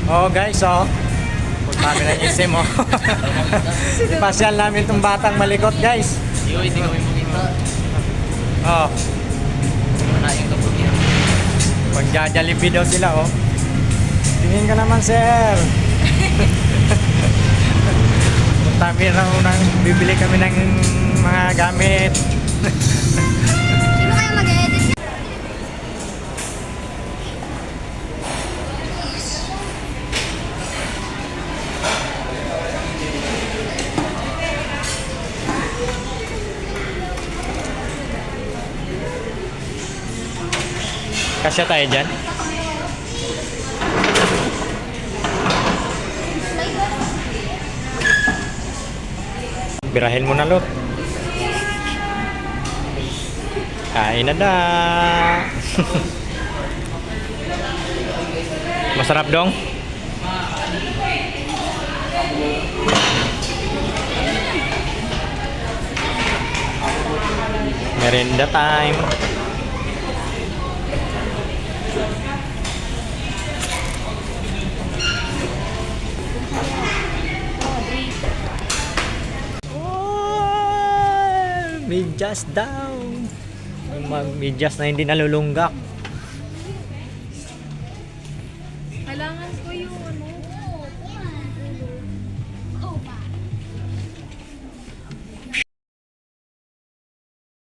Oh guys, oh. Punta kami ng SM, oh. Pasyal namin itong batang malikot, guys. Hindi kami makita. Oh, Wala yung kapag yan. magja-Jollibee daw sila, oh. Tingin ka naman, sir. Punta kami raw nang bibili kami ng mga gamit. Sino kaya mag-edit? Kasya tayo dyan. Birahin mo na, Lot. Kain na da. Masarap dong. Merienda time. Medyas daw. Medyas na hindi nalulunggak. Kailangan ko yung ano.